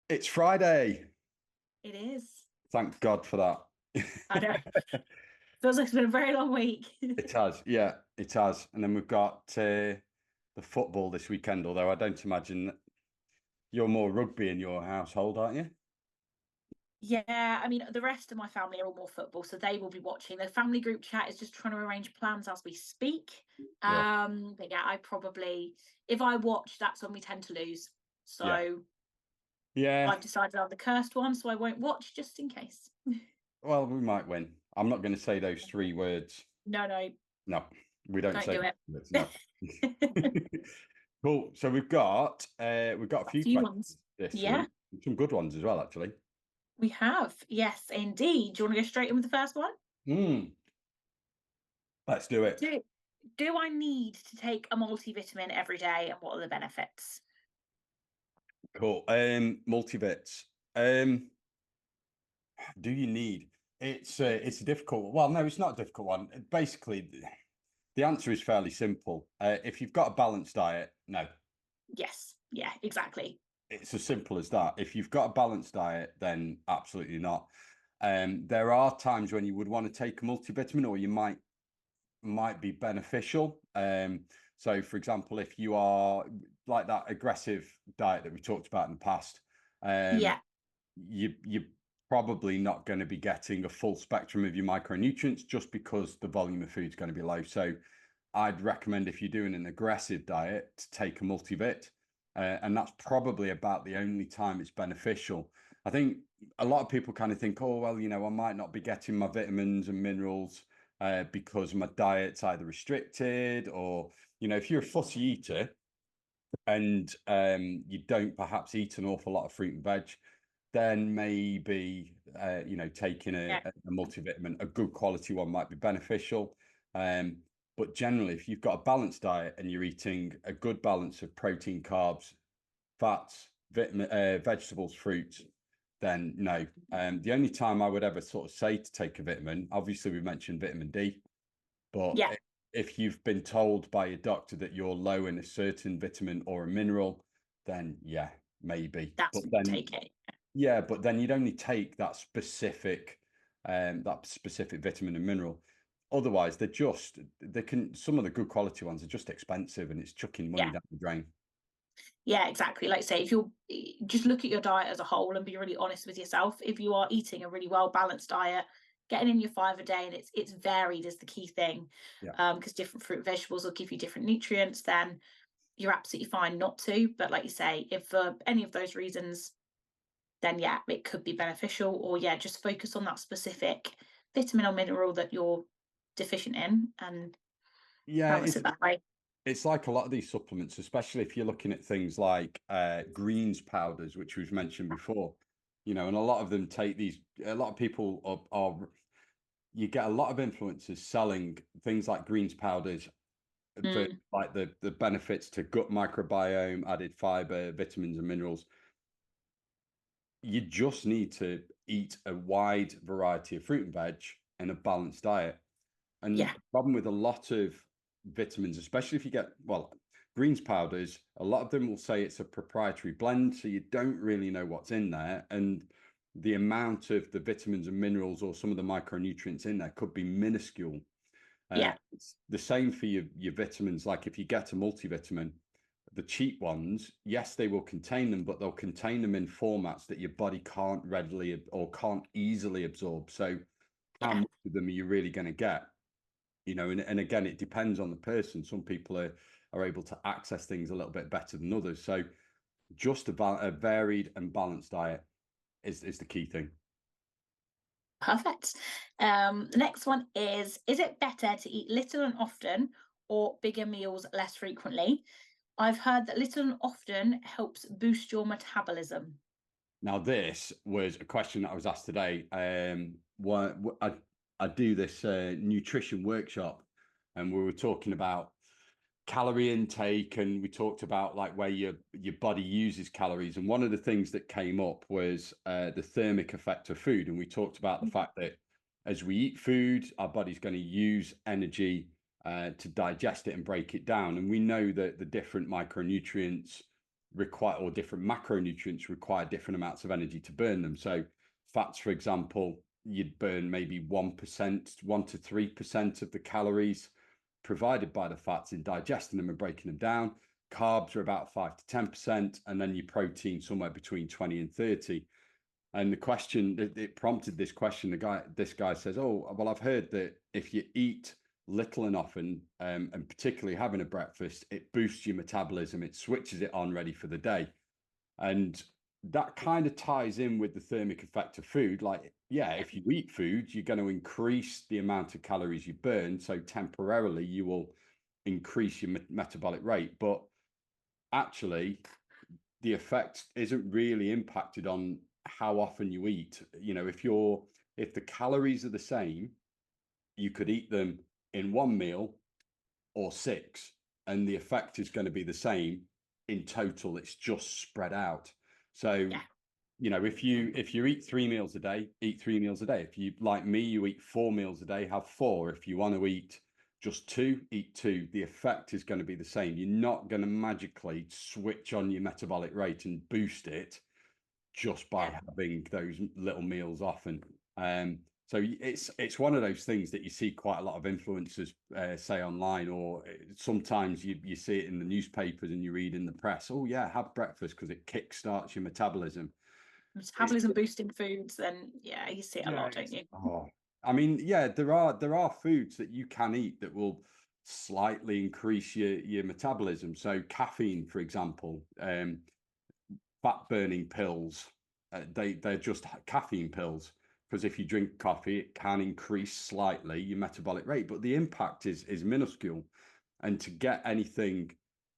It's Friday. It is. Thank God for that. I know. Feels like it's been a very long week. It has, yeah, it has. And then we've got the football this weekend, although I don't imagine you're more rugby in your household, aren't you? Yeah, I mean, the rest of my family are all more football, so they will be watching. The family group chat is just trying to arrange plans as we speak. Yeah. But yeah, if I watch, that's when we tend to lose. Yeah. So Yeah. I've decided I'm the cursed one, so I won't watch just in case. Well, we might win. I'm not going to say those three words. No, no, No, we don't don't say do it. words. No. Cool. So we've got a A few few questions ones. this Yeah, week. Some good ones as well, actually. we have. Yes, indeed. Do you want to go straight in with the first one? Mm, let's do it. Do do I need to take a multivitamin every day, and what are the benefits? Cool. Multivits. Do you need? It's a difficult. Well, no, it's not a difficult one. Basically, the answer is fairly simple. If you've got a balanced diet, no, Yes, yeah, exactly. it's as simple as that. If you've got a balanced diet, then absolutely not. There are times when you would want to take a multivitamin, or you might be beneficial. So, for example, if you are like that aggressive diet that we talked about in the past, um, Yeah, you're probably not going to be getting a full spectrum of your micronutrients just because the volume of food is going to be low. So I'd recommend if you're doing an aggressive diet to take a multivit, and that's probably about the only time it's beneficial. I think a lot of people kind of think, oh, well, I might not be getting my vitamins and minerals because my diet's either restricted or, if you're a fussy eater and you don't perhaps eat an awful lot of fruit and veg, then maybe taking yeah, a multivitamin, a good quality one, might be beneficial. But generally, if you've got a balanced diet and you're eating a good balance of protein, carbs, fats, vegetables, fruits, then no. The only time I would ever sort of say to take a vitamin, obviously we mentioned vitamin D, but yeah. if you've been told by your doctor that you're low in a certain vitamin or a mineral, then yeah, maybe. That's But when you then take it. yeah, but then you'd only take that specific vitamin and mineral. Otherwise, they can some of the good quality ones are just expensive and it's chucking money Yeah, down the drain. yeah, exactly. Like say, if you're just look at your diet as a whole and be really honest with yourself. If you are eating a really well balanced diet, getting in your five a day, and it's varied is the key thing, Yeah. because different fruit and vegetables will give you different nutrients. Then you're absolutely fine not to. But like you say, if for any of those reasons, then yeah, it could be beneficial. Or yeah, just focus on that specific vitamin or mineral that you're deficient in and Yeah, balance it that way. it's like a lot of these supplements, especially if you're looking at things like greens powders, which we've mentioned before, and a lot of them take these, a lot of people you get a lot of influencers selling things like greens powders for Mm, like the benefits to gut microbiome, added fiber, vitamins and minerals. You just need to eat a wide variety of fruit and veg and a balanced diet. And yeah, the problem with a lot of vitamins, especially if you get, well, greens powders, a lot of them will say it's a proprietary blend, so you don't really know what's in there. And the amount of the vitamins and minerals or some of the micronutrients in there could be minuscule. yeah, It's the same for your vitamins. Like if you get a multivitamin, the cheap ones, yes, they will contain them, but they'll contain them in formats that your body can't readily or can't easily absorb. So how yeah. much of them are you really going to get? And again, it depends on the person. Some people are able to access things a little bit better than others. So just a varied and balanced diet is the key thing. Perfect. The next one is it better to eat little and often or bigger meals less frequently? I've heard that little and often helps boost your metabolism. Now, this was a question that I was asked today. I do this nutrition workshop, and we were talking about calorie intake, and we talked about like where your body uses calories. And one of the things that came up was the thermic effect of food, and we talked about the fact that as we eat food, our body's going to use energy to digest it and break it down. And we know that the different micronutrients require, or different macronutrients require different amounts of energy to burn them. So fats, for example, you'd burn maybe 1%, 1 to 3% of the calories provided by the fats in digesting them and breaking them down. Carbs are about 5 to 10%, and then your protein somewhere between 20 and 30. And the question, it prompted this question. This guy says, "Oh, well, I've heard that if you eat little and often, and particularly having a breakfast, it boosts your metabolism. It switches it on ready for the day." And that kind of ties in with the thermic effect of food. Like, yeah, if you eat food, you're going to increase the amount of calories you burn. So temporarily, you will increase your metabolic rate. But actually, the effect isn't really impacted on how often you eat. You know, if the calories are the same, you could eat them in one meal or six, and the effect is going to be the same in total. It's just spread out. So, Yeah. you know, if you eat 3 meals a day, eat 3 meals a day. If you, like me, you eat 4 meals a day, have four. If you want to eat just two, eat two. The effect is going to be the same. You're not going to magically switch on your metabolic rate and boost it just by Yeah. having those little meals often. So it's one of those things that you see quite a lot of influencers say online, or sometimes you see it in the newspapers and you read in the press. Oh yeah, have breakfast because it kickstarts your metabolism. It's Metabolism boosting foods, then yeah, you see it a yeah. lot, don't you? I mean, yeah, there are foods that you can eat that will slightly increase your metabolism. So caffeine, for example, fat burning pills. They're just caffeine pills, because if you drink coffee, it can increase slightly your metabolic rate, but the impact is minuscule. And to get anything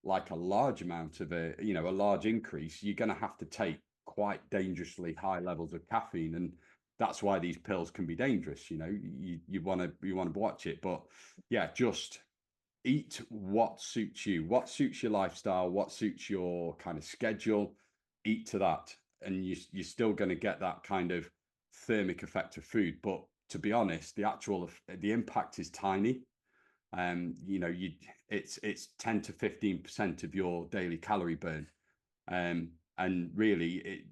like a large amount of a large increase, you're going to have to take quite dangerously high levels of caffeine, and that's why these pills can be dangerous. You want to watch it, but yeah, just eat what suits you, what suits your lifestyle, what suits your kind of schedule. Eat to that, and you're still going to get that kind of thermic effect of food. But to be honest, the impact is tiny. It's 10 to 15% of your daily calorie burn, and really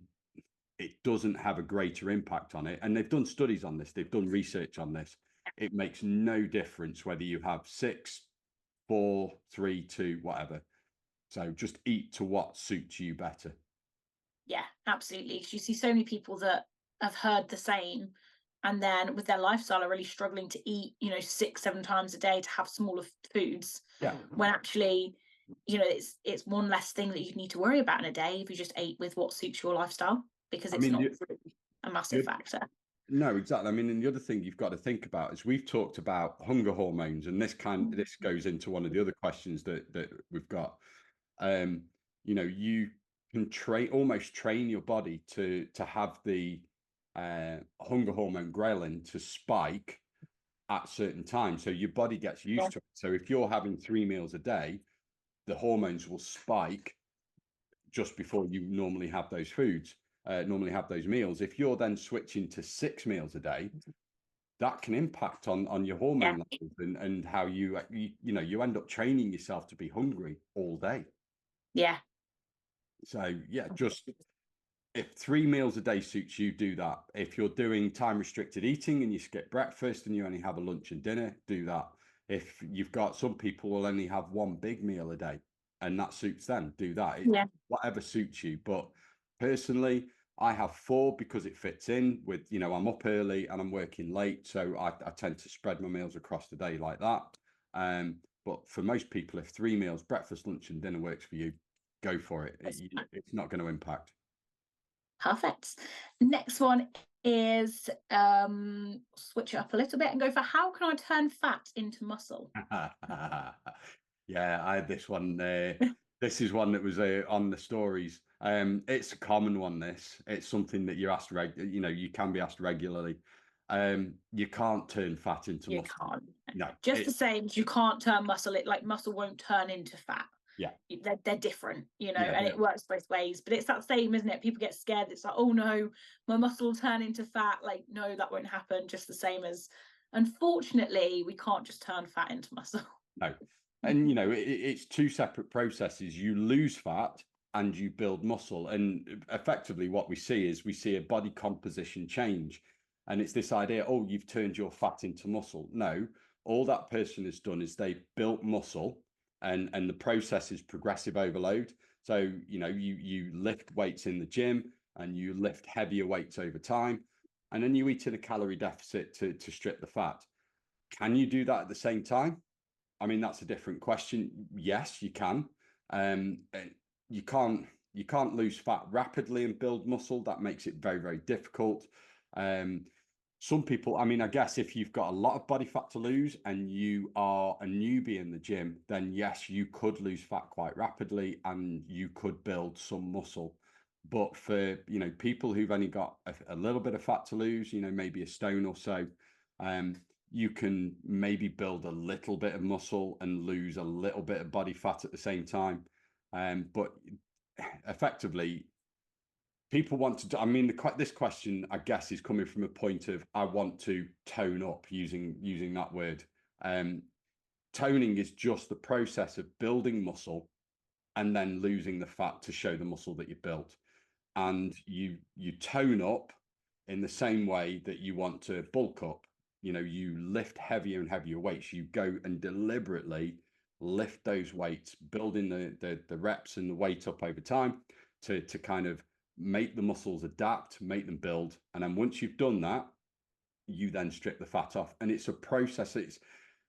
it doesn't have a greater impact on it. And they've done studies on this, they've done research on this. It makes no difference whether you have 6, 4, 3, 2, whatever. So just eat to what suits you better. Yeah, absolutely. 'Cause you see so many people that have heard the same, and then with their lifestyle are really struggling to eat, 6, 7 times a day to have smaller foods, Yeah. when actually, it's one less thing that you need to worry about in a day if you just ate with what suits your lifestyle, because I it's mean, not really a massive factor. no, exactly. I mean, and the other thing you've got to think about is we've talked about hunger hormones, and this goes into one of the other questions that we've got. Um, you can almost train your body to have the hunger hormone ghrelin to spike at certain times, so your body gets Yeah. used to it. So if you're having 3 meals a day, the hormones will spike just before you normally have those foods, normally have those meals. If you're then switching to 6 meals a day, that can impact on your Yeah. hormone levels, and how you end up training yourself to be hungry all day. Yeah. So yeah, just if 3 meals a day suits you, do that. If you're doing time restricted eating and you skip breakfast and you only have a lunch and dinner, do that. If you've got, some people will only have one big meal a day and that suits them, do that. Yeah. Whatever suits you. But personally, I have four because it fits in with, I'm up early and I'm working late. So I tend to spread my meals across the day like that. But for most people, if 3 meals, breakfast, lunch, and dinner works for you, go for it. It's not going to impact. Perfect. Next one is switch it up a little bit and go for how can I turn fat into muscle? Yeah, I had this one. This is one that was on the stories. It's a common one. It's something that you're asked you can be asked regularly. You can't turn fat into You muscle. can't. No, Just the same as you can't turn muscle, it like muscle won't turn into fat. yeah, They're different, yeah, and it works both ways. But it's that same, isn't it? People get scared. It's like, oh no, my muscle will turn into fat. Like, no, that won't happen. Just the same as, unfortunately, we can't just turn fat into muscle. no. And it's two separate processes. You lose fat and you build muscle. And effectively what we see is we see a body composition change. And it's this idea, oh, you've turned your fat into muscle. No, all that person has done is they've built muscle, and the process is progressive overload. So, you lift weights in the gym and you lift heavier weights over time, and then you eat in a calorie deficit to strip the fat. Can you do that at the same time? I mean, that's a different question. Yes, you can. You can't lose fat rapidly and build muscle. That makes it very, very difficult. Um, some people, I mean, I guess if you've got a lot of body fat to lose and you are a newbie in the gym, then yes, you could lose fat quite rapidly and you could build some muscle. But for, people who've only got a little bit of fat to lose, maybe a stone or so, um, you can maybe build a little bit of muscle and lose a little bit of body fat at the same time. But effectively, people want to do, I mean, this question, I guess, is coming from a point of I want to tone up, using that word. Toning is just the process of building muscle and then losing the fat to show the muscle that you built. And you tone up in the same way that you want to bulk up. You lift heavier and heavier weights. You go and deliberately lift those weights, building the reps and the weight up over time to kind of make the muscles adapt, make them build. And then once you've done that, you then strip the fat off. And it's a process.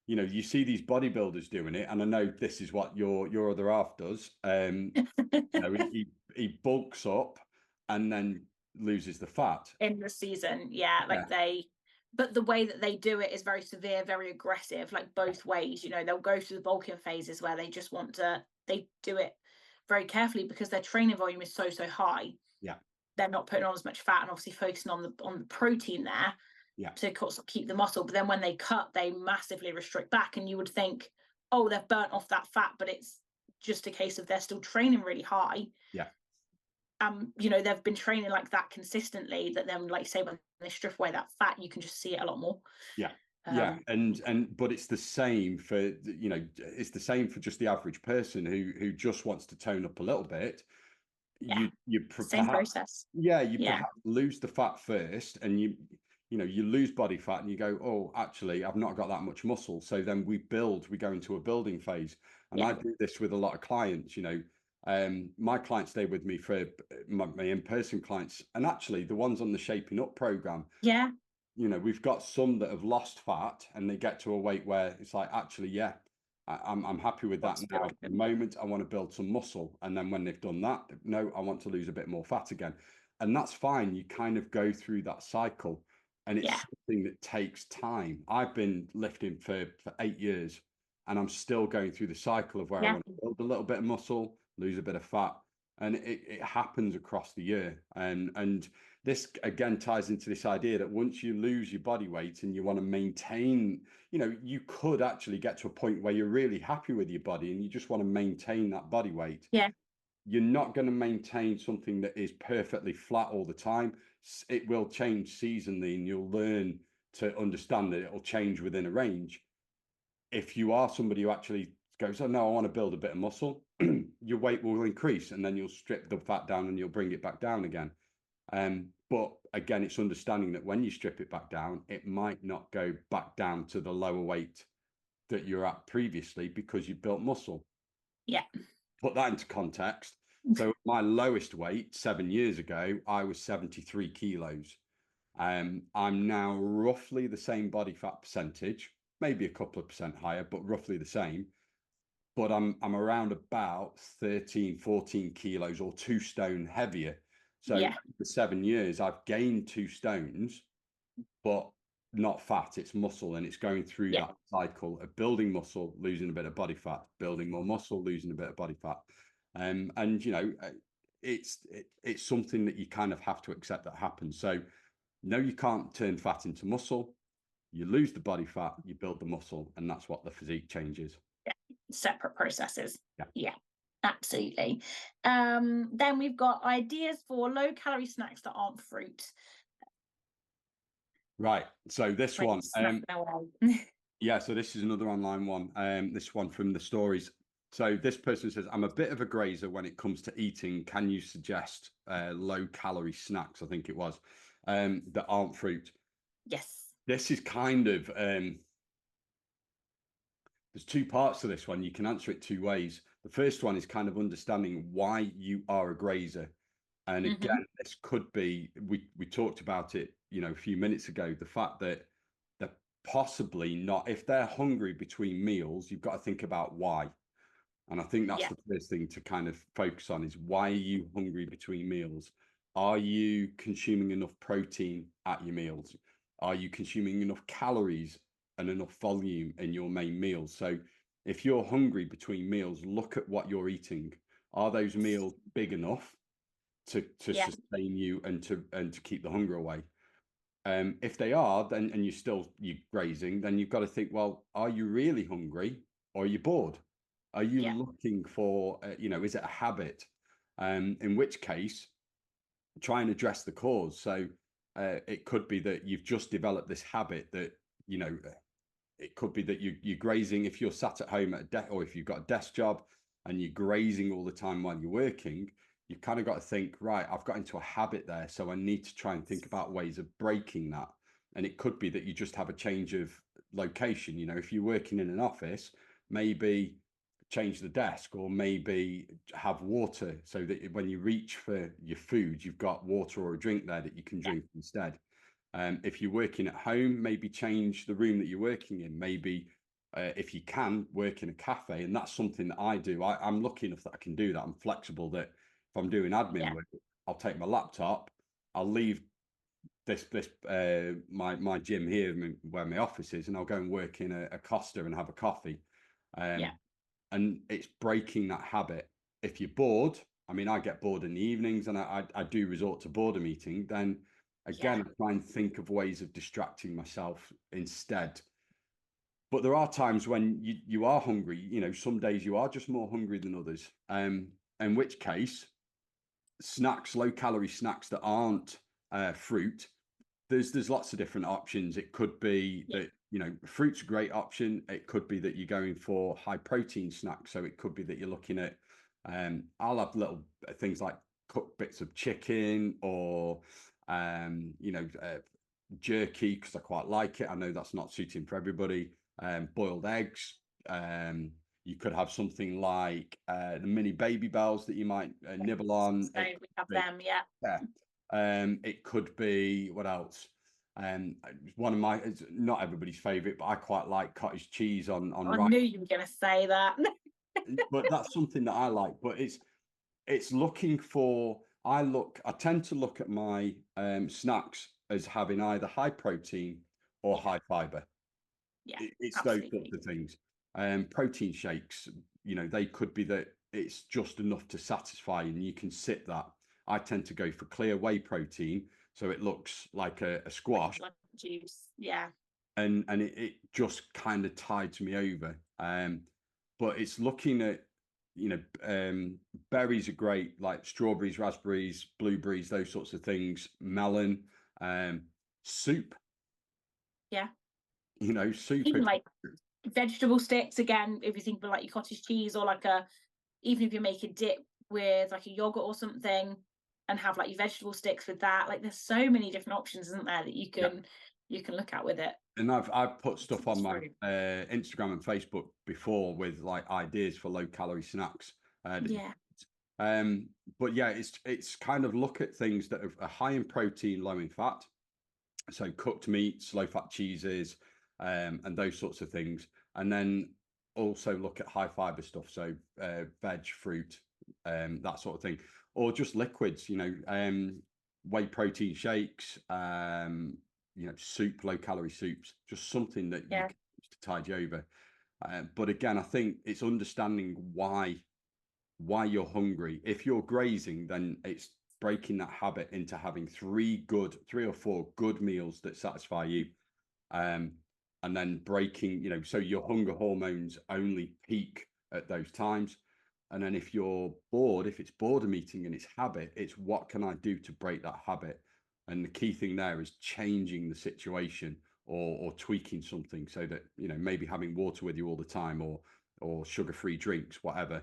You see these bodybuilders doing it, and I know this is what your other half does. He bulks up and then loses the fat. In the season, yeah, Yeah, but the way that they do it is very severe, very aggressive, like both ways. They'll go through the bulking phases where they do it very carefully because their training volume is so high. yeah, They're not putting on as much fat and obviously focusing on the protein there yeah, to keep the muscle. But then when they cut, they massively restrict back, and you would think, oh, they've burnt off that fat, but it's just a case of they're still training really high. yeah. They've been training like that consistently, that then, like say, when they strip away that fat, you can just see it a lot more. Yeah. Yeah. um But it's the same for, it's the same for just the average person who just wants to tone up a little bit. yeah, You same perhaps, process. yeah, you Yeah, perhaps lose the fat first, and you lose body fat, and you go, oh, actually, I've not got that much muscle. So then we go into a building phase. And yeah, I do this with a lot of clients. My clients stay with me for my in-person clients, and actually the ones on the Shaping Up program, yeah, we've got some that have lost fat and they get to a weight where it's like, actually, yeah, I'm happy with that what's now. built. At the moment, I want to build some muscle. And then when they've done that, no, I want to lose a bit more fat again. And that's fine. You kind of go through that cycle, and it's Yeah, something that takes time. I've been lifting for 8 years, and I'm still going through the cycle of where I yeah, want to build a little bit of muscle, lose a bit of fat. And it happens across the year. And this again ties into this idea that once you lose your body weight and you want to maintain, you could actually get to a point where you're really happy with your body and you just want to maintain that body weight. yeah, You're not going to maintain something that is perfectly flat all the time. It will change seasonally, and you'll learn to understand that it'll change within a range. If you are somebody who actually goes, oh no, I want to build a bit of muscle, your weight will increase, and then you'll strip the fat down and you'll bring it back down again. But again, it's understanding that when you strip it back down, it might not go back down to the lower weight that you're at previously because you built muscle. yeah, Put that into context. So my lowest weight 7 years ago, I was 73 kilos. I'm now roughly the same body fat percentage, maybe a couple of percent higher, but roughly the same. But I'm around about 13, 14 kilos or 2 stone heavier. So yeah, for 7 years, I've gained 2 stones, but not fat, it's muscle. And it's going through yeah, that cycle of building muscle, losing a bit of body fat, building more muscle, losing a bit of body fat. And it's something that you kind of have to accept that happens. So no, you can't turn fat into muscle. You lose the body fat, you build the muscle, and that's what the physique changes. yeah. Separate processes. Yeah. Yeah, absolutely. Then we've got ideas for low calorie snacks that aren't fruit. Right. So this Like one, snacking away. yeah. So this is another online one. This one from the stories. So this person says, I'm a bit of a grazer when it comes to eating. Can you suggest low calorie snacks? I think it was that aren't fruit. Yes. This is kind of there's two parts to this one. You can answer it two ways. The first one is kind of understanding why you are a grazer. And Hmm. again, this could be we talked about it, a few minutes ago, the fact that they're possibly not, if they're hungry between meals, you've got to think about why. And I think that's Yeah. the first thing to kind of focus on is why are you hungry between meals? Are you consuming enough protein at your meals? Are you consuming enough calories and enough volume in your main meals? So if you're hungry between meals, look at what you're eating. Are those meals big enough to Yeah. sustain you and to keep the hunger away? If they are, then and you're grazing, then you've got to think, well, are you really hungry or are you bored? Are you Yeah. looking for, is it a habit? In which case, try and address the cause. So it could be that you've just developed this habit that, you know, it could be that you're grazing if you're sat at home at a desk, or if you've got a desk job and you're grazing all the time while you're working. You've kind of got to think, right, I've got into a habit there, so I need to try and think about ways of breaking that. And it could be that you just have a change of location. If you're working in an office, maybe change the desk, or maybe have water so that when you reach for your food, you've got water or a drink there that you can Yeah. drink instead. If you're working at home, maybe change the room that you're working in. Maybe if you can, work in a cafe. And that's something that I do. I'm lucky enough that I can do that. I'm flexible that if I'm doing admin Yeah. work, I'll take my laptop, I'll leave this my gym here where my office is, and I'll go and work in a Costa and have a coffee. Yeah. Um, and it's breaking that habit. If you're bored, I mean, I get bored in the evenings, and I do resort to boredom eating. Then again, Yeah. I try and think of ways of distracting myself instead. But there are times when you are hungry. Some days you are just more hungry than others. In which case, snacks, low calorie snacks that aren't fruit, there's lots of different options. It could be Yeah. that, fruit's a great option. It could be that you're going for high protein snacks. So it could be that you're looking at, I'll have little things like cooked bits of chicken, or, jerky, because I quite like it. I know that's not suiting for everybody. Boiled eggs. You could have something like the mini baby bells that you might nibble on. So It we have could be, them. Yeah. yeah. It could be what else? One of my, it's not everybody's favorite, but I quite like cottage cheese on I rice. knew you were going to say that. But that's something that I like. But it's looking for. I tend to look at my snacks as having either high protein or Yeah. high fiber. Yeah. It's those sorts Absolutely. of things. Protein shakes, they could be that it's just enough to satisfy, and you can sit that. I tend to go for clear whey protein, so it looks like a squash, Like juice. Yeah. and it just kind of tides me over. But it's looking at, berries are great, like strawberries, raspberries, blueberries, those sorts of things. Melon, soup. Yeah. Soup. Even like vegetable sticks again, if you think of like your cottage cheese, or like even if you make a dip with like a yogurt or something, and have like your vegetable sticks with that, like there's so many different options, isn't there, that Yeah. you can look at with it. And I've put stuff on It's my fruit. Instagram and Facebook before with like ideas for low calorie snacks. Yeah. Um, but yeah, it's kind of look at things that are high in protein, low in fat. So cooked meats, low fat cheeses, and those sorts of things. And then also look at high fiber stuff, so veg, fruit, that sort of thing, or just liquids. Whey protein shakes, soup, low calorie soups, just something that you Yeah. can use to tide you over. But again, I think it's understanding why you're hungry. If you're grazing, then it's breaking that habit into having three or four good meals that satisfy you. Um, and then breaking, so your hunger hormones only peak at those times. And then if it's boredom eating and it's habit, it's what can I do to break that habit? And the key thing there is changing the situation, or tweaking something, so that, maybe having water with you all the time, or or sugar-free drinks, whatever,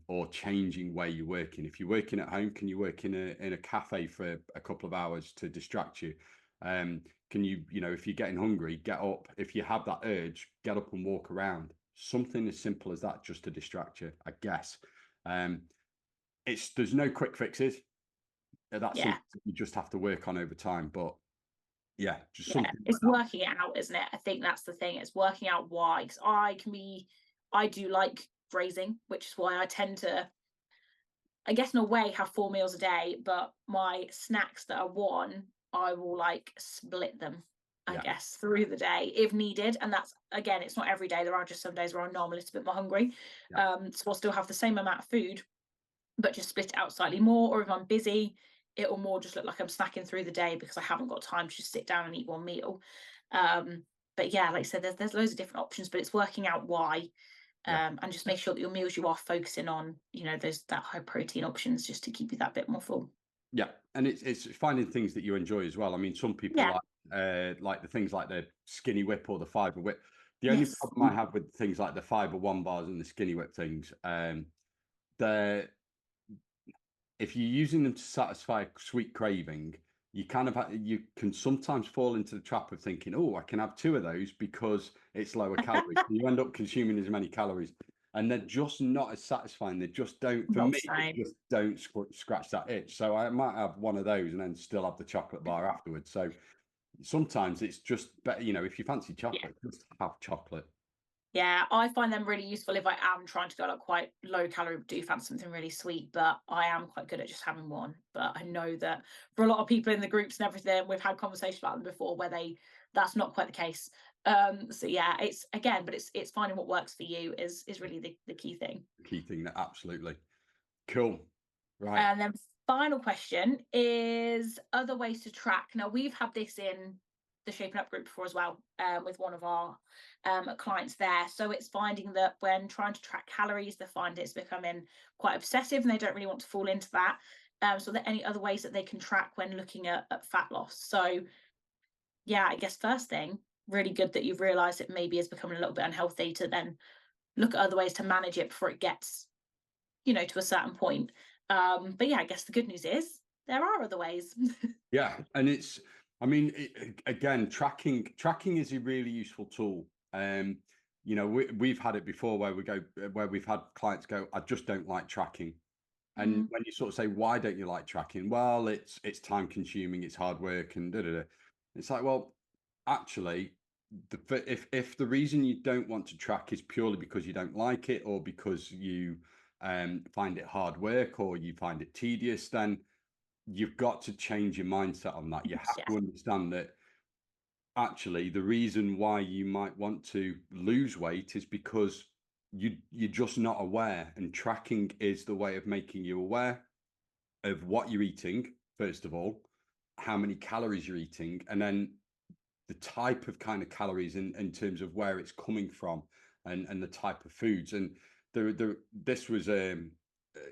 or changing where you're working. If you're working at home, can you work in a cafe for a couple of hours to distract you? Can you, if you're getting hungry, get up. If you have that urge, get up and walk around. Something as simple as that, just to distract you, I guess. There's no quick fixes. That's Yeah. something you just have to work on over time. But yeah, just Yeah, something like it's that. working it out, isn't it? I think that's the thing. It's working out why. Because I do like grazing, which is why I tend to, I guess, in a way, have 4 meals a day. But my snacks that are one, I will like split them, I Yeah, guess, through the day if needed. And that's, again, it's not every day. There are just some days where I know I'm a little bit more hungry. yeah, So I'll still have the same amount of food, but just split it out slightly more. Or if I'm busy, it will more just look like I'm snacking through the day because I haven't got time to just sit down and eat one meal. Um, but yeah, like I said, there's loads of different options, but it's working out why, yeah. and just make sure that your meals you are focusing on, those that high protein options just to keep you that bit more full. Yeah, and it's finding things that you enjoy as well. I mean, some people Yeah. like the things like the Skinny Whip or the Fiber Whip. The only Yes. problem I have with things like the Fiber One bars and the Skinny Whip things, they're if you're using them to satisfy a sweet craving, you can sometimes fall into the trap of thinking, oh, I can have two of those because it's lower calories. You end up consuming as many calories, and they're just not as satisfying. They just don't, for Not me, the they same. just don't scratch that itch. So I might have one of those and then still have the chocolate bar afterwards. So sometimes it's just better, if you fancy Yeah. chocolate, just have chocolate. Yeah, I find them really useful if I am trying to go like quite low calorie, do fancy something really sweet, but I am quite good at just having one. But I know that for a lot of people in the groups and everything, we've had conversations about them before where that's not quite the case. So yeah, it's again, but it's finding what works for you is really the key thing. Key thing that absolutely cool. Right. And then final question is other ways to track. Now we've had this in the Shaping Up group before as well, with one of our clients there. So it's finding that when trying to track calories, they find it's becoming quite obsessive and they don't really want to fall into that. So are there any other ways that they can track when looking at fat loss? So yeah, I guess first thing, really good that you've realised it maybe is becoming a little bit unhealthy to then look at other ways to manage it before it gets to a certain point. But yeah, I guess the good news is there are other ways. Yeah, and I mean, again, tracking is a really useful tool. We've had it before where we've had clients go, I just don't like tracking. And Mm, when you sort of say, why don't you like tracking? Well, it's time consuming, it's hard work, and da da da. It's like, well, actually, if the reason you don't want to track is purely because you don't like it, or because you find it hard work, or you find it tedious, then you've got to change your mindset on that. You have yeah, to understand that actually the reason why you might want to lose weight is because you're just not aware, and tracking is the way of making you aware of what you're eating, first of all, how many calories you're eating, and then the type of kind of calories in terms of where it's coming from, and the type of foods. And this was a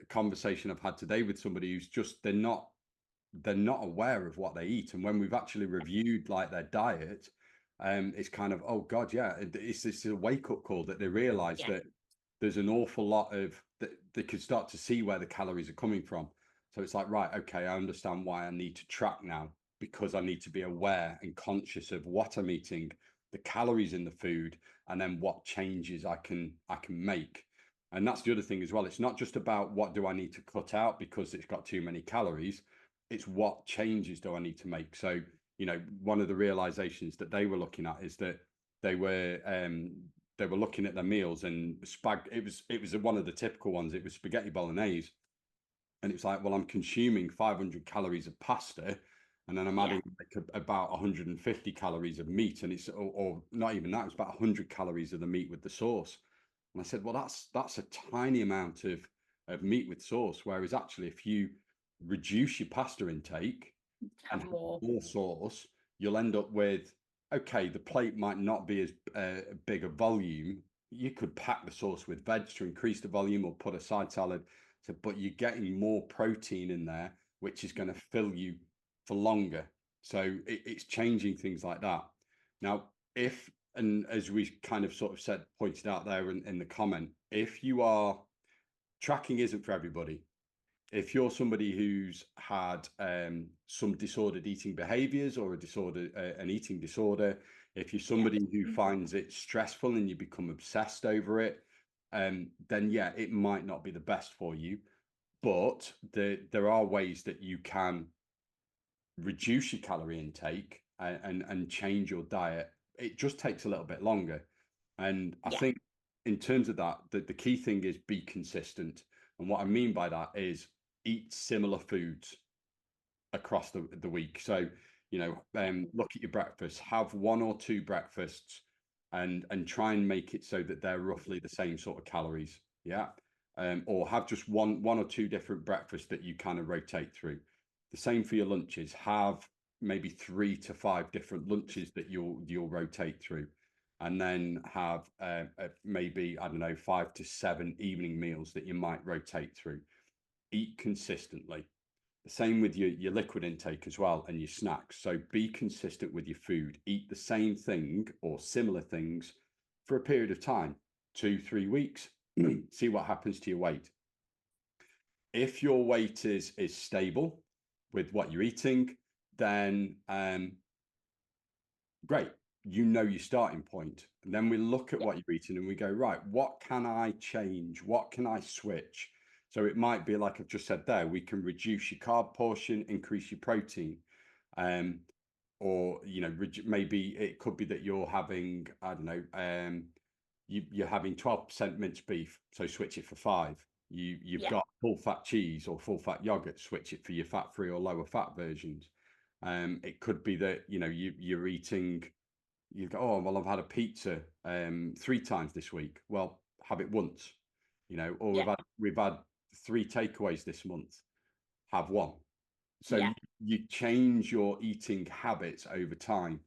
conversation I've had today with somebody who's just they're not aware of what they eat. And when we've actually reviewed like their diet, it's kind of, oh God, yeah, it's this a wake-up call that they realize yeah, that there's an awful lot of that they could start to see where the calories are coming from. So it's like, right, okay, I understand why I need to track now, because I need to be aware and conscious of what I'm eating, the calories in the food, and then what changes I can make. And that's the other thing as well. It's not just about what do I need to cut out because it's got too many calories. It's what changes do I need to make. So, one of the realizations that they were looking at is that they were um, they were looking at their meals, and it was one of the typical ones. It was spaghetti bolognese, and it's like, well, I'm consuming 500 calories of pasta, and then I'm yeah, adding like about 150 calories of meat, and it's or not even that. It's about 100 calories of the meat with the sauce. And I said, well, that's a tiny amount of meat with sauce. Whereas actually, if you reduce your pasta intake and have have more. more sauce, you'll end up with, okay, the plate might not be as big a volume. You could pack the sauce with veg to increase the volume, or put a side salad. So, but you're getting more protein in there, which is going to fill you for longer. So it's changing things like that. Now, if and as we kind of sort of said, pointed out there in the comment, if tracking isn't for everybody. If you're somebody who's had some disordered eating behaviors or an eating disorder, if you're Yeah. somebody who finds it stressful and you become obsessed over it, then yeah, it might not be the best for you. But there are ways that you can reduce your calorie intake and change your diet. It just takes a little bit longer. And I Yeah. think in terms of that, the key thing is be consistent. And what I mean by that is eat similar foods across the week. So, Yeah. look at your breakfast, have one or two breakfasts and try and make it so that they're roughly the same sort of calories. Yeah. Or have just one or two different breakfasts that you kind of rotate through. The same for your lunches. Have maybe 3 to 5 different lunches that you'll rotate through, and then have maybe, I don't know, 5 to 7 evening meals that you might rotate through. Eat consistently. The same with your liquid intake as well and your snacks. So be consistent with your food. Eat the same thing or similar things for a period of time, 2-3 weeks. See what happens to your weight. If your weight is stable with what you're eating, then great. You know your starting point. And then we look at Yeah. what you're eating and we go, right, what can I change? What can I switch? So it might be like I've just said there, we can reduce your carb portion, increase your protein. Or maybe it could be that you're having, I don't know, you're having 12% minced beef, so switch it for 5. You've Yeah. got full fat cheese or full fat yogurt, switch it for your fat free or lower fat versions. It could be that you're eating. You go, oh well, I've had a pizza 3 times this week. Well, have it once, or Yeah. we've had 3 takeaways this month. Have one. So Yeah. you change your eating habits over time.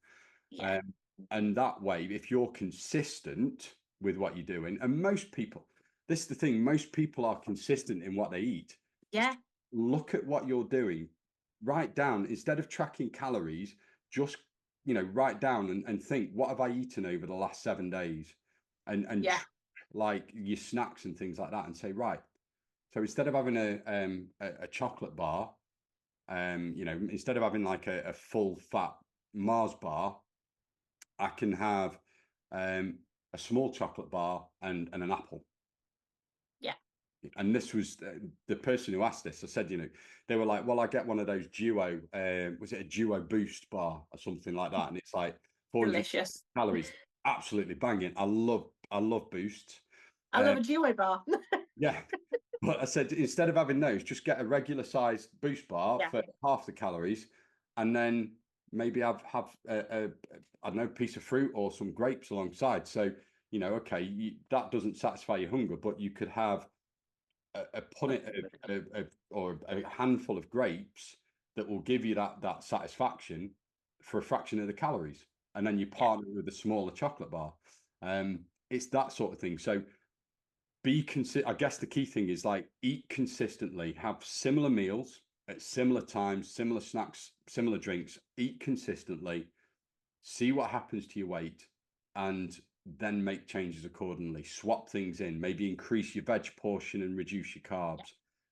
Yeah. Um, and that way, if you're consistent with what you're doing, and most people, this is the thing, most people are consistent in what they eat. Just Yeah. look at what you're doing. Write down, instead of tracking calories, just write down and think, what have I eaten over the last 7 days? And Yeah. like your snacks and things like that, and say, right. So instead of having a chocolate bar, instead of having like a full fat Mars bar, I can have a small chocolate bar and an apple. Yeah. And this was the person who asked this. I said, they were like, well, I get one of those duo, was it a duo boost bar or something like that? And it's like 400 Delicious. calories. Absolutely banging. I love boosts. I love a duo bar. Yeah. But I said, instead of having those, just get a regular sized boost bar Yeah. for half the calories, and then maybe have a I don't know, piece of fruit or some grapes alongside. So, okay, that doesn't satisfy your hunger, but you could have a punnet or a handful of grapes that will give you that satisfaction for a fraction of the calories. And then you Yeah. partner it with a smaller chocolate bar. It's that sort of thing. So I guess the key thing is like eat consistently, have similar meals at similar times, similar snacks, similar drinks, eat consistently, see what happens to your weight, and then make changes accordingly. Swap things in, maybe increase your veg portion and reduce your Yeah.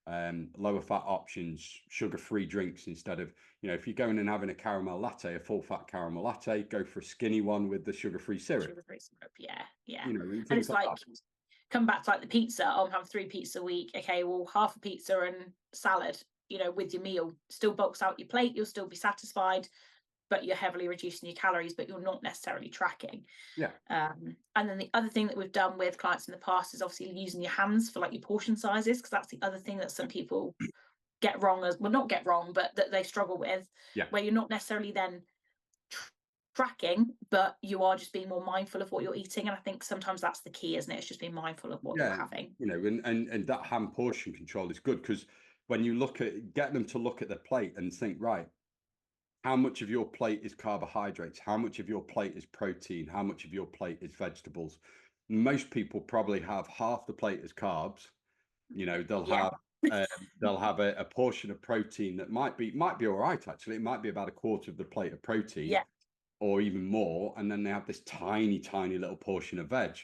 carbs. Lower fat options, sugar-free drinks instead of, if you're going and having a caramel latte, a full fat caramel latte, go for a skinny one with the sugar-free syrup. Sugar-free syrup. Yeah. Yeah. And And things it's like like, that. come back to like the pizza. Oh, I'm having 3 pizza a week. Okay, well, half a pizza and salad, with your meal. Still bulks out your plate. You'll still be satisfied, but you're heavily reducing your calories, but you're not necessarily tracking. Yeah. And then the other thing that we've done with clients in the past is obviously using your hands for like your portion sizes, because that's the other thing that some people get wrong, not get wrong, but that they struggle with, Yeah. where you're not necessarily then tracking, but you are just being more mindful of what you're eating. And I think sometimes that's the key, isn't it? It's just being mindful of what you're Yeah, having. and that hand portion control is good because when you get them to look at their plate and think, right, how much of your plate is carbohydrates? How much of your plate is protein? How much of your plate is vegetables? Most people probably have half the plate as carbs. They'll Yeah. have a portion of protein that might be all right, actually. It might be about a quarter of the plate of protein. Yeah. or even more, and then they have this tiny, tiny little portion of veg.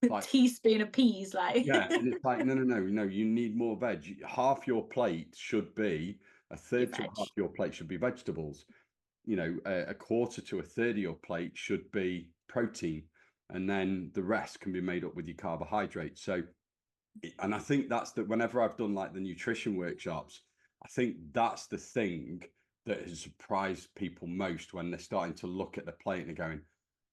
Like, Teaspoon of peas, like. yeah, and it's like, no, no, no, no, you need more veg. Half your plate should be, a Your third to a veg. half your plate should be vegetables. A quarter to a third of your plate should be protein, and then the rest can be made up with your carbohydrates. So, and I think that's that. Whenever I've done like the nutrition workshops, I think that's the thing that has surprised people most when they're starting to look at the plate and they're going,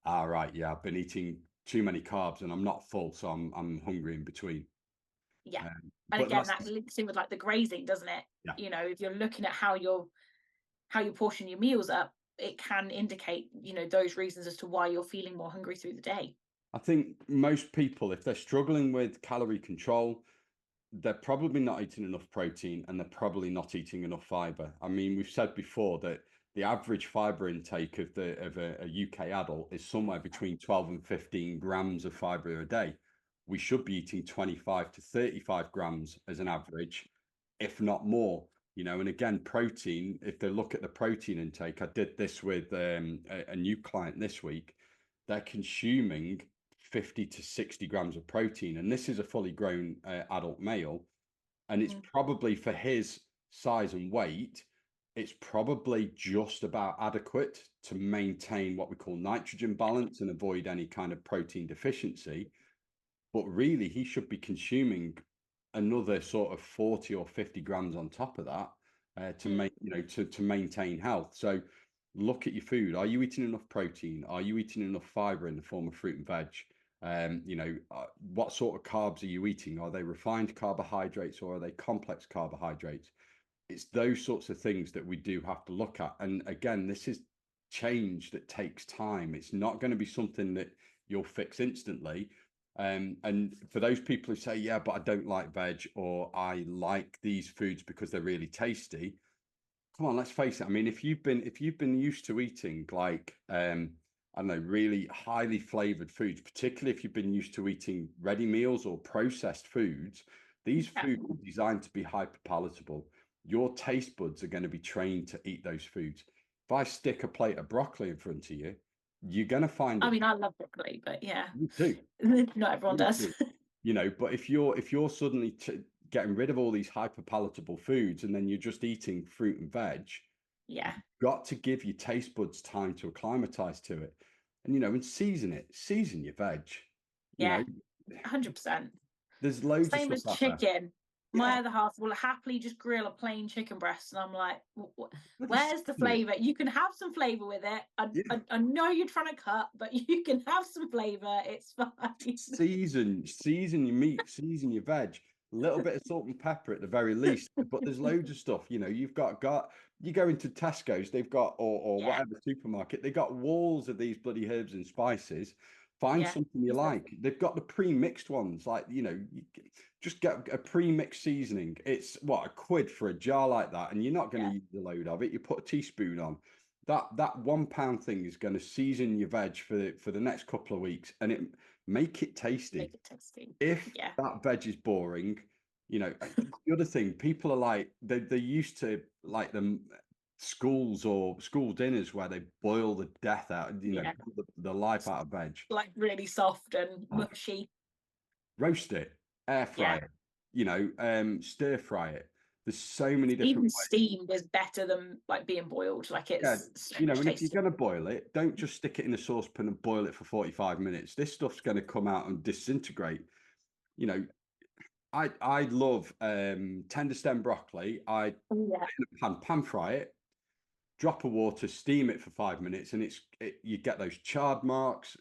"All right, yeah, I've been eating too many carbs and I'm not full, so I'm hungry in between." Yeah. And But again, that's that links in with like the grazing, doesn't it? yeah. If you're looking at how you portion your meals up, it can indicate, those reasons as to why you're feeling more hungry through the day. I think most people, if they're struggling with calorie control, they're probably not eating enough protein and they're probably not eating enough fiber. I mean, we've said before that the average fiber intake of a UK adult is somewhere between 12 and 15 grams of fiber a day. We should be eating 25 to 35 grams as an average, if not more. And again, protein, if they look at the protein intake, I did this with a new client this week, they're consuming 50 to 60 grams of protein. And this is a fully grown adult male. And it's Mm. probably for his size and weight, it's probably just about adequate to maintain what we call nitrogen balance and avoid any kind of protein deficiency. But really, he should be consuming another sort of 40 or 50 grams on top of that to Mm. make, to maintain health. So look at your food. Are you eating enough protein? Are you eating enough fiber in the form of fruit and veg? What sort of carbs are you eating? Are they refined carbohydrates or are they complex carbohydrates? It's those sorts of things that we do have to look at. And again, this is change that takes time. It's not going to be something that you'll fix instantly. And for those people who say, yeah, but I don't like veg or I like these foods because they're really tasty. Come on, let's face it. I mean, if you've been used to eating like I don't know, really highly flavored foods, particularly if you've been used to eating ready meals or processed foods, these Yeah. foods are designed to be hyper palatable. Your taste buds are going to be trained to eat those foods. If I stick a plate of broccoli in front of you, you're going to find I it. mean, I love broccoli, but yeah, You do. not everyone You does. do. But if you're suddenly getting rid of all these hyper palatable foods and then you're just eating fruit and veg, Yeah. you've got to give your taste buds time to acclimatize to it. And season it. Season your veg. You Yeah. know, 100%. there's loads of Same stuff as out there. chicken. Yeah, My other half will happily just grill a plain chicken breast, and I'm like, bloody "Where's the season it. flavour? You can have some flavour with it. I, Yeah. I, I know you're trying to cut, but you can have some flavour. It's fine." Season your meat, season your veg, a little bit of salt and pepper at the very least. But there's loads of stuff. You've got you go into Tesco's, they've got or Yeah, whatever supermarket, they've got walls of these bloody herbs and spices. Find yeah. something you It's the- like. They've got the pre-mixed ones, like just get a pre-mixed seasoning. It's what, £1 for a jar like that, and you're not going to yeah, use a load of it. You put a teaspoon on. That £1 thing is going to season your veg for the next couple of weeks, and it make it tasty. make it tasty. If Yeah, that veg is boring, the other thing, people are like they're used to like the schools or school dinners where they boil the death out, yeah. the life out of veg. Like really soft and Oh, mushy. roast it, air fry Yeah. it, stir fry it. There's so many different Even ways. steamed is better than like being boiled. Like Yeah, it's so much and if you're tastier. going to boil it, don't just stick it in a saucepan and boil it for 45 minutes. This stuff's going to come out and disintegrate. You know, I love tender stem broccoli. I Yeah, pan fry it, drop of water, steam it for 5 minutes, and you get those charred marks.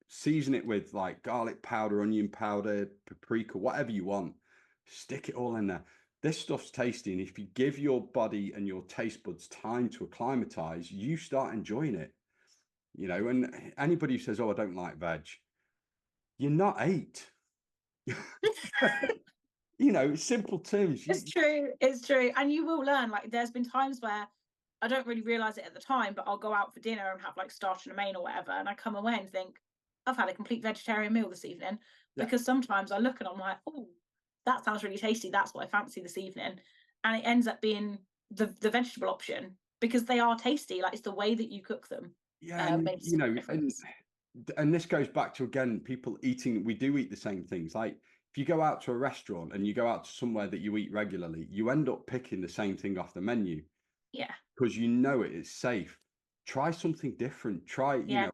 Season it with like garlic powder, onion powder, paprika, whatever you want. Stick it all in there. This stuff's tasty, and if you give your body and your taste buds time to acclimatize, you start enjoying it. And anybody who says, "Oh, I don't like veg," you're not eight. Simple terms. it's true. It's true. And you will learn. Like there's been times where I don't really realize it at the time, but I'll go out for dinner and have like starch and a main or whatever, and I come away and think I've had a complete vegetarian meal this evening, Yeah, because sometimes I look and I'm like, oh, that sounds really tasty. That's what I fancy this evening, and it ends up being the vegetable option because they are tasty. Like it's the way that you cook them. Yeah, and makes a difference. and this goes back to, again, people eating. We do eat the same things. Like if you go out to a restaurant and you go out to somewhere that you eat regularly, you end up picking the same thing off the menu Yeah, because you know it is safe. Try something different. Try, yeah,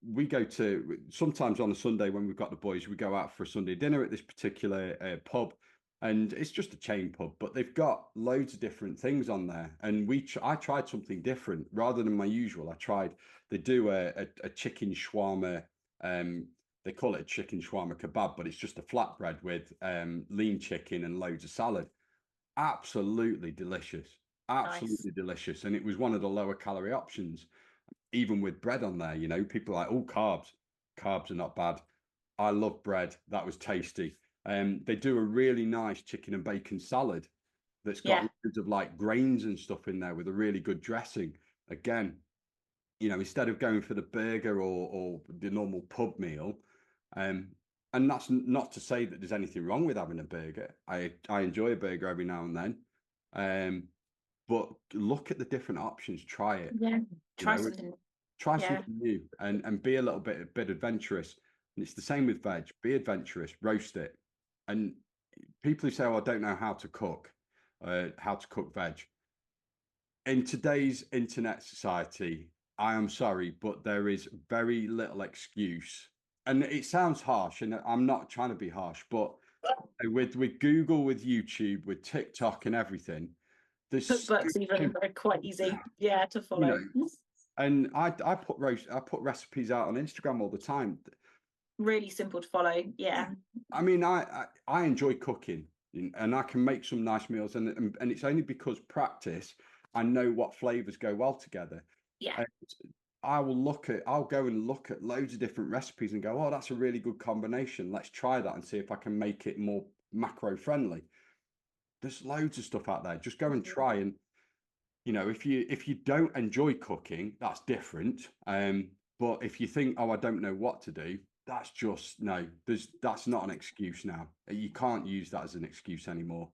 we go to sometimes on a Sunday when we've got the boys, we go out for a Sunday dinner at this particular pub, and it's just a chain pub, but they've got loads of different things on there. And I tried something different rather than my usual. They do a chicken shawarma. Um, they call it a chicken shawarma kebab, but it's just a flatbread with lean chicken and loads of salad. Absolutely delicious, nice. absolutely delicious. And it was one of the lower calorie options even with bread on there, people are like, oh, carbs. Carbs are not bad. I love bread. That was tasty. They do a really nice chicken and bacon salad that's got Yeah, loads of like grains and stuff in there with a really good dressing. Again, instead of going for the burger or the normal pub meal, um, and that's not to say that there's anything wrong with having a burger. I enjoy a burger every now and then, but look at the different options. Try it. yeah. You Try know, something. try Yeah, something new and be a bit adventurous. And it's the same with veg. Be adventurous, roast it. And people who say, "Oh, I don't know how to cook veg." In today's internet society, I am sorry, but there is very little excuse. And it sounds harsh, and I'm not trying to be harsh, but with Google, with YouTube, with TikTok, and everything, there's so cookbooks even are quite easy. Yeah, to you follow. know. And I put recipes out on Instagram all the time. Really simple to follow. Yeah. Yeah, I mean, I enjoy cooking and I can make some nice meals, and it's only because practice I know what flavors go well together. yeah, And I'll go and look at loads of different recipes and go, oh, that's a really good combination. Let's try that and see if I can make it more macro friendly. There's loads of stuff out there. Just go and mhm, try. And if you don't enjoy cooking, that's different. But if you think, oh, I don't know what to do, that's just no. That's not an excuse now. You can't use that as an excuse anymore.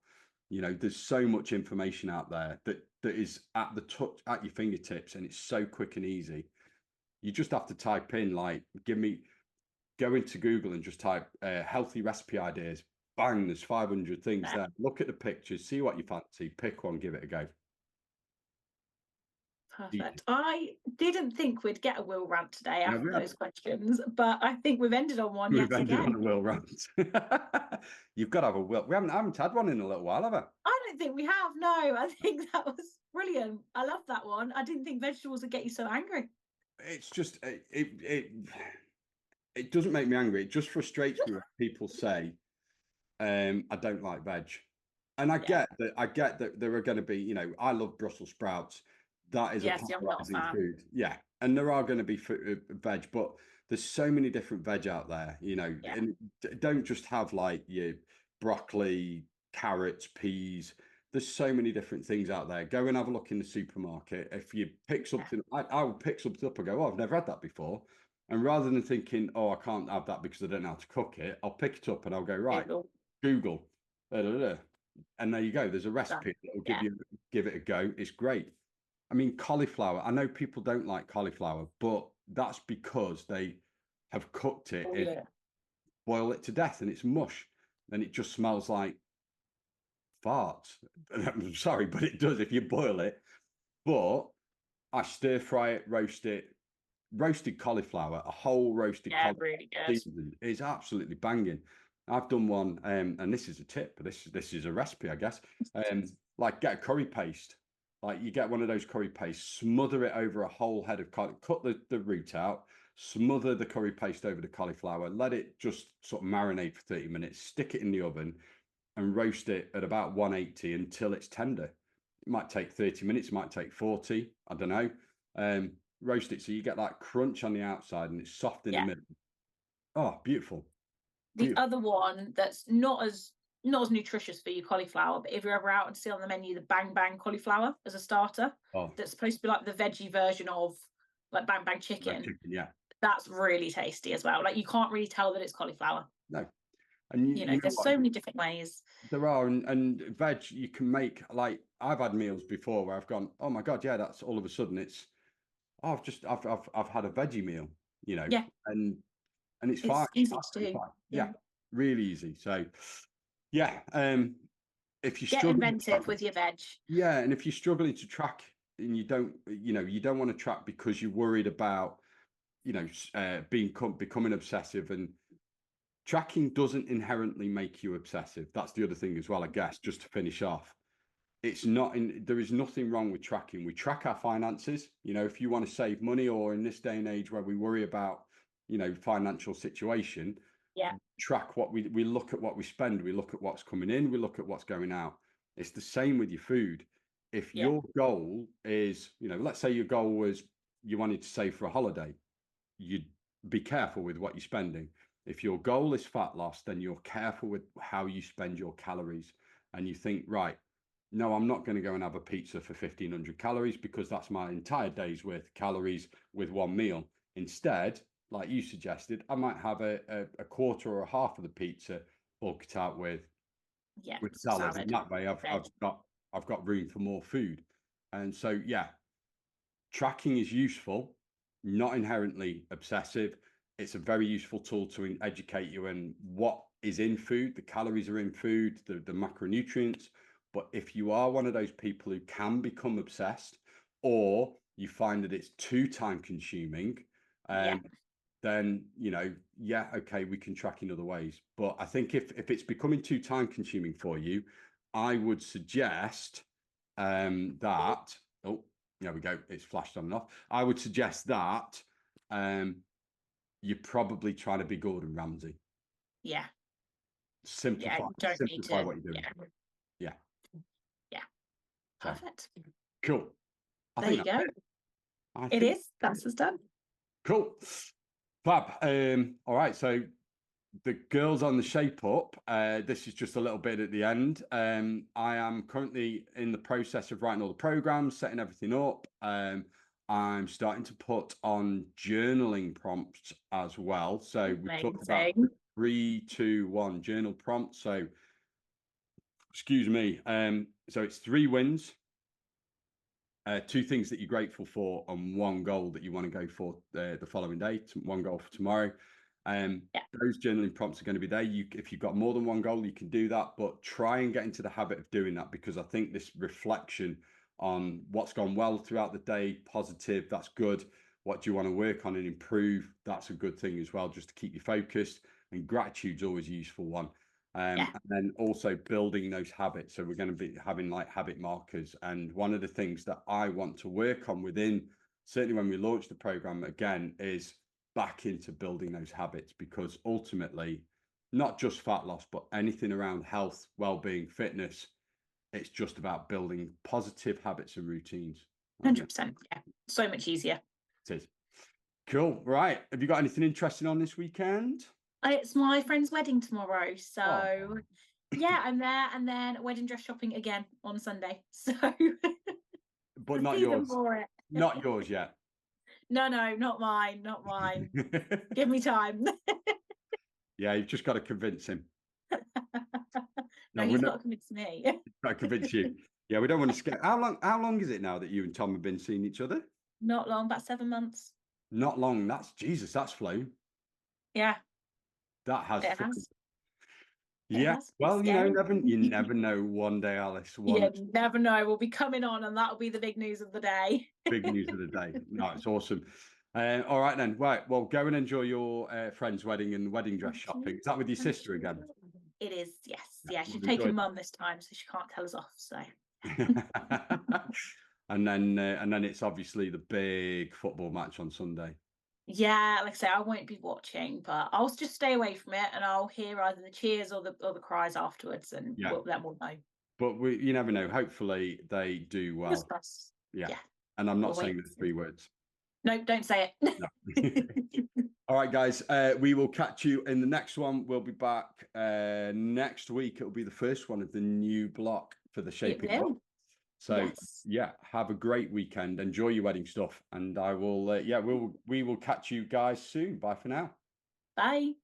There's so much information out there that is at the touch at your fingertips, and it's so quick and easy. You just have to type in like, go into Google and just type healthy recipe ideas. Bang, there's 500 things yeah, there. Look at the pictures, see what you fancy, pick one, give it a go. perfect. I didn't think we'd get a Will rant today Have after we those questions, but I think we've ended on one We've yet ended on again. a will rant. You've got to have a will. I haven't had one in a little while, have I? I don't think we have. No, I think that was brilliant. I love that one. I didn't think vegetables would get you so angry. It's just it doesn't make me angry. It just frustrates me when people say, I don't like veg. And I Yeah. get that. I get that there are going to be, I love Brussels sprouts. That is a Yes, I'm not a polarizing fan. food. Yeah. And there are going to be veg, but there's so many different veg out there, Yeah. and don't just have like your broccoli, carrots, peas. There's so many different things out there. Go and have a look in the supermarket. If you pick Yeah. something, I will pick something up and go, oh, I've never had that before. And rather than thinking, oh, I can't have that because I don't know how to cook it, I'll pick it up and I'll go, right, Google. Google, da, da, da. And there you go. There's a Done. recipe that will Yeah. give it a go. It's great. I mean, cauliflower. I know people don't like cauliflower, but that's because they have cooked it Oh, in, yeah. boil it to death, and it's mush, and it just smells like farts. I'm sorry, but it does if you boil it. But I stir fry it, roast it. Roasted cauliflower, a whole roasted Yeah, cauliflower really good. season is absolutely banging. I've done one, and this is a tip. This is a recipe, I guess. Like get a curry paste. Like you get one of those curry pastes, smother it over a whole head of cut the root out, smother the curry paste over the cauliflower, let it just sort of marinate for 30 minutes, stick it in the oven, and roast it at about 180 until it's tender. It might take 30 minutes, it might take 40, I don't know. Roast it so you get that crunch on the outside and it's soft in the Yeah. middle. Oh, beautiful. The Beautiful. other one that's not as nutritious for you, cauliflower, but if you're ever out and see on the menu the bang bang cauliflower as a starter, Oh, that's supposed to be like the veggie version of like bang bang red chicken. chicken, yeah. That's really tasty as well. Like you can't really tell that it's cauliflower. No. And you know There's what? so many different ways. There are, and veg you can make, like I've had meals before where I've gone, oh my God, yeah, that's all of a sudden it's oh, I've had a veggie meal, you know, Yeah, and it's fine. it's easy to Absolutely do. fine. Yeah. Yeah, really easy. So yeah, if you're Get struggling to track, inventive with your veg. yeah, and if you're struggling to track and you don't want to track because you're worried about, becoming obsessive, and tracking doesn't inherently make you obsessive. That's the other thing as well, I guess, just to finish off. There is nothing wrong with tracking. We track our finances. If you want to save money, or in this day and age where we worry about, financial situation, Yeah, track what we look at what we spend, we look at what's coming in, we look at what's going out. It's the same with your food. If yeah, your goal is, let's say your goal was you wanted to save for a holiday, you'd be careful with what you're spending. If your goal is fat loss, then you're careful with how you spend your calories. And you think, right, no, I'm not going to go and have a pizza for 1,500 calories because that's my entire day's worth of calories with one meal. Instead, like you suggested, I might have a quarter or a half of the pizza, bulk it out yeah. with Some salad. And salad, that way veg. I've got room for more food. And so yeah, tracking is useful, not inherently obsessive. It's a very useful tool to educate you in what is in food. The calories are in food, the macronutrients. But if you are one of those people who can become obsessed, or you find that it's too time consuming, Yeah, then yeah, okay, we can track in other ways. But I think if it's becoming too time consuming for you, I would suggest that, oh, there we go, it's flashed on and off. I would suggest that um you're probably trying to be Gordon Ramsay. yeah, yeah. Simplify You don't need simplify to. what you're doing. Yeah, Yeah. yeah. So Perfect. cool. I There think you that's go. it. I It think is. That's us done. cool. Fab. All right. So the girls on the shape up, this is just a little bit at the end. I am currently in the process of writing all the programs, setting everything up. I'm starting to put on journaling prompts as well. So we talked about Amazing. 3, 2, 1 journal prompts. So excuse me. So it's 3 wins, 2 things that you're grateful for, and 1 goal that you want to go for the following day. 1 goal for tomorrow. Yeah, Those journaling prompts are going to be there. If you've got more than 1 goal, you can do that, but try and get into the habit of doing that, because I think this reflection on what's gone well throughout the day, positive, that's good. What do you want to work on and improve? That's a good thing as well, just to keep you focused. And gratitude's always a useful one. yeah. And then also building those habits. So we're going to be having like habit markers. And one of the things that I want to work on within, certainly when we launch the program again, is back into building those habits, because ultimately, not just fat loss, but anything around health, well-being, fitness, it's just about building positive habits and routines. I think 100%. Yeah. So much easier. it is. Cool. Right. Have you got anything interesting on this weekend? It's my friend's wedding tomorrow. Oh, So yeah, I'm there, and then wedding dress shopping again on Sunday. So but not see them yours. for it. Not yours yet. No, no, not mine, not mine. Give me time. Yeah, you've just got to convince him. No, No, we're he's not got to convince me. got to convince you. Yeah, we don't want to scare. How long is it now that you and Tom have been seeing each other? Not long, about 7 months. Not long. That's Jesus, that's flown. Yeah, That has it flown. has. It Yeah. has. It's Well, scary. you never know one day, Alice. You One never know. We'll be coming on, and that'll be the big news of the day. big news of the day. No, it's awesome. All right then. Right. Well, go and enjoy your friend's wedding and wedding dress Thank shopping. you. Is that with your Thank sister you. again? It is, yes. Yeah, Yeah, well, she's enjoy taken mum this time, so she can't tell us off. So that. And then it's obviously the big football match on Sunday. yeah, like I say, I won't be watching, but I'll just stay away from it, and I'll hear either the cheers or the cries afterwards, and Yeah. then we'll know. But you never know. Hopefully they do Just well. crossed. Yeah. Yeah, And I'm we'll not wait saying and the see. 3 words. No, don't say No. it. All right, guys. We will catch you in the next one. We'll be back next week. It'll be the first one of the new block for the It Shaping Up. will. So Yes. yeah, have a great weekend. Enjoy your wedding stuff, and I will. We will catch you guys soon. Bye for now. Bye.